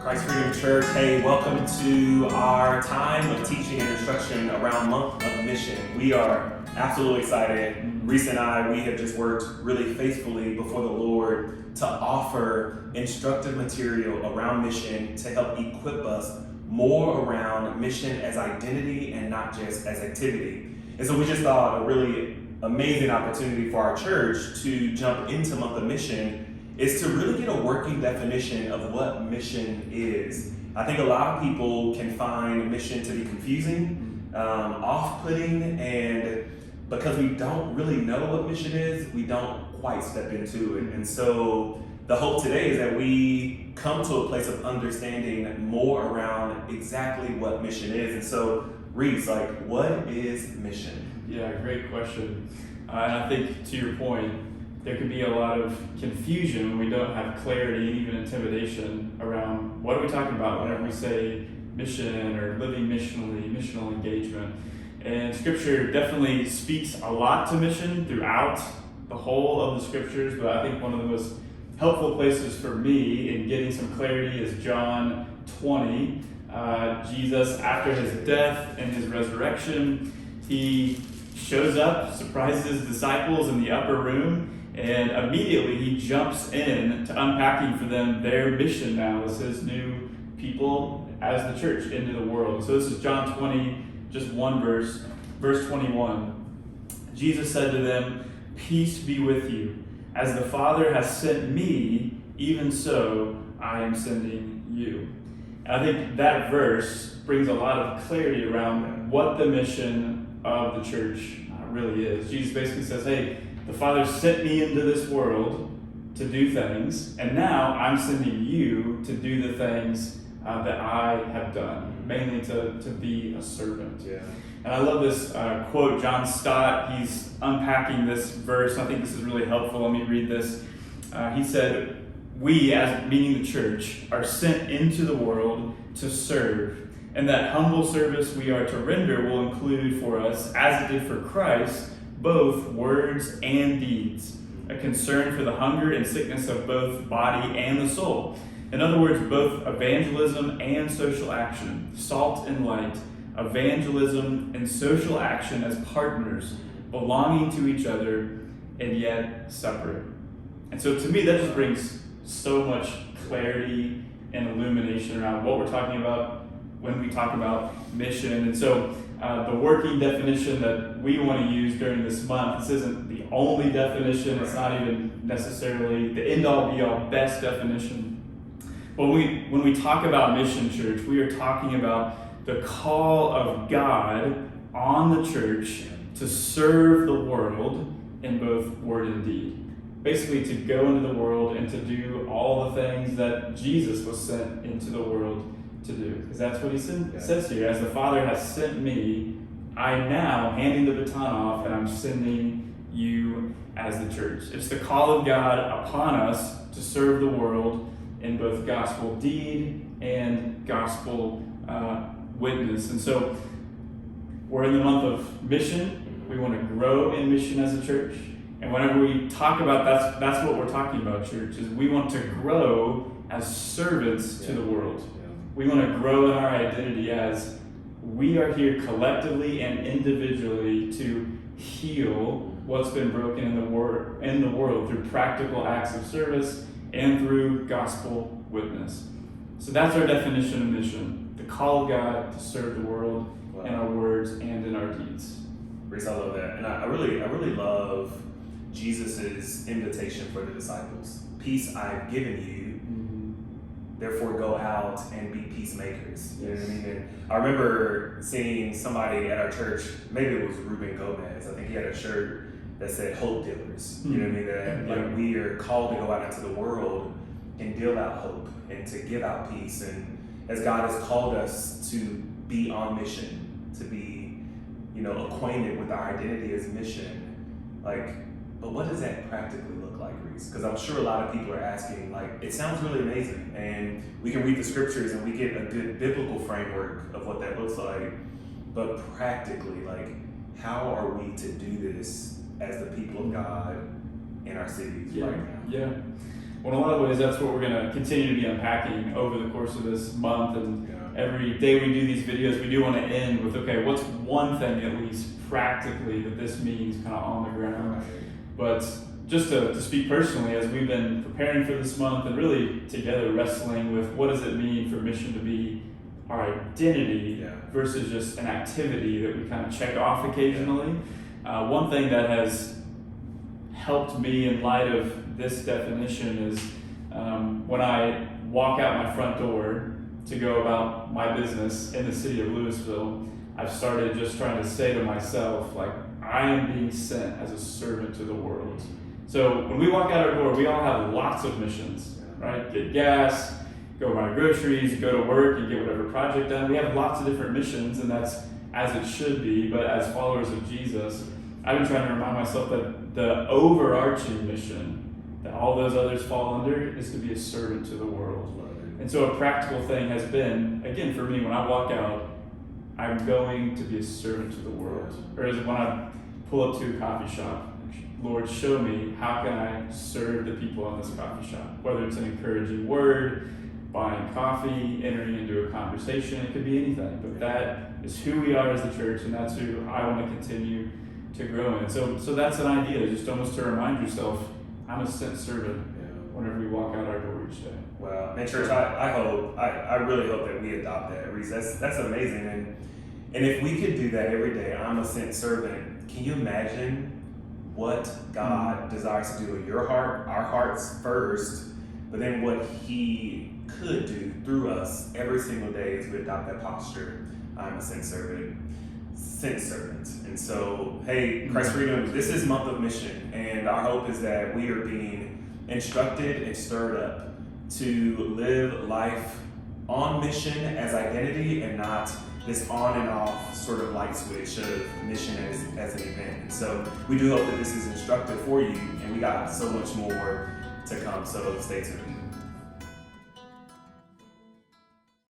Christ Freedom Church. Hey, welcome to our time of teaching and instruction around Month of Mission. We are absolutely excited. Reese and I, we have just worked really faithfully before the Lord to offer instructive material around mission to help equip us more around mission as identity and not just as activity. And so we just thought a really amazing opportunity for our church to jump into Month of Mission is to really get a working definition of what mission is. I think a lot of people can find mission to be confusing, off-putting, and because we don't really know what mission is, we don't quite step into it. And so the hope today is that we come to a place of understanding more around exactly what mission is. And so, Reese, what is mission? Yeah, great question. And I think to your point, there can be a lot of confusion when we don't have clarity and even intimidation around what are we talking about whenever we say mission or living missionally, missional engagement. And Scripture definitely speaks a lot to mission throughout the whole of the Scriptures, but I think one of the most helpful places for me in getting some clarity is John 20. Jesus, after his death and his resurrection, he shows up, surprises his disciples in the upper room, and immediately he jumps in to unpacking for them their mission now as his new people as the church into the world. So this is John 20, just one verse, verse 21. Jesus said to them, "Peace be with you. As the Father has sent me, even so I am sending you." And I think that verse brings a lot of clarity around what the mission of the church really is. Jesus basically says, hey, the Father sent me into this world to do things, and now I'm sending you to do the things that I have done, mainly to be a servant. Yeah. And I love this quote, John Stott, he's unpacking this verse. I think this is really helpful. Let me read this. He said, "We, as meaning the church, are sent into the world to serve, and that humble service we are to render will include for us, as it did for Christ, both words and deeds, a concern for the hunger and sickness of both body and the soul. In other words, both evangelism and social action, salt and light, evangelism and social action as partners, belonging to each other and yet separate." And so to me, that just brings so much clarity and illumination around what we're talking about when we talk about mission. And so the working definition that we want to use during this month, this isn't the only definition, it's not even necessarily the end-all be-all best definition. But when we talk about mission, church, we are talking about the call of God on the church to serve the world in both word and deed. Basically to go into the world and to do all the things that Jesus was sent into the world to do. Because that's what he says here. As the Father has sent me, I now, handing the baton off, and I'm sending you as the church. It's the call of God upon us to serve the world in both gospel deed and gospel witness. And so we're in the month of mission. We want to grow in mission as a church. And whenever we talk about that's what we're talking about, church, is we want to grow as servants to the world. We want to grow in our identity as we are here collectively and individually to heal what's been broken in the world through practical acts of service and through gospel witness. So that's our definition of mission, the call of God to serve the world in our words and in our deeds. Reese, I love that. And I really love Jesus' invitation for the disciples. Peace I've given you, therefore go out and be peacemakers. You know what I mean? And I remember seeing somebody at our church, maybe it was Ruben Gomez, I think he had a shirt that said hope dealers. You know what I mean? That we are called to go out into the world and deal out hope and to give out peace. And as God has called us to be on mission, to be, acquainted with our identity as mission, but what does that practically look like, Reese? Because I'm sure a lot of people are asking, it sounds really amazing, and we can read the scriptures and we get a good biblical framework of what that looks like, but practically, how are we to do this as the people of God in our cities right now? Yeah. Well, in a lot of ways, that's what we're going to continue to be unpacking over the course of this month. And every day we do these videos, we do want to end with, okay, what's one thing at least practically that this means kind of on the ground? But just to speak personally, as we've been preparing for this month and really together wrestling with what does it mean for mission to be our identity versus just an activity that we kind of check off occasionally. One thing that has helped me in light of this definition is when I walk out my front door to go about my business in the city of Louisville, I've started just trying to say to myself, like, I am being sent as a servant to the world. So when we walk out our door, we all have lots of missions, right? Get gas, go buy groceries, go to work and get whatever project done. We have lots of different missions, and that's as it should be. But as followers of Jesus, I've been trying to remind myself that the overarching mission that all those others fall under is to be a servant to the world. And so a practical thing has been, again, for me, when I walk out, I'm going to be a servant to the world. Or is it when I pull up to a coffee shop, Lord, show me how can I serve the people in this coffee shop? Whether it's an encouraging word, buying coffee, entering into a conversation, it could be anything. But that is who we are as the church, and that's who I want to continue to grow in. So that's an idea, just almost to remind yourself, I'm a sent servant whenever we walk out our door each day. Wow. And church, I really hope that we adopt that, Reese. That's amazing. And if we could do that every day, I'm a sent servant, can you imagine what God desires to do in your heart, our hearts first, but then what He could do through us every single day as we adopt that posture. I'm a sent servant. And so, hey, Christ Freedom, this is month of mission, and our hope is that we are being instructed and stirred up to live life on mission as identity and not this on and off sort of light switch of mission as an event. And so we do hope that this is instructive for you, and we got so much more to come, so stay tuned.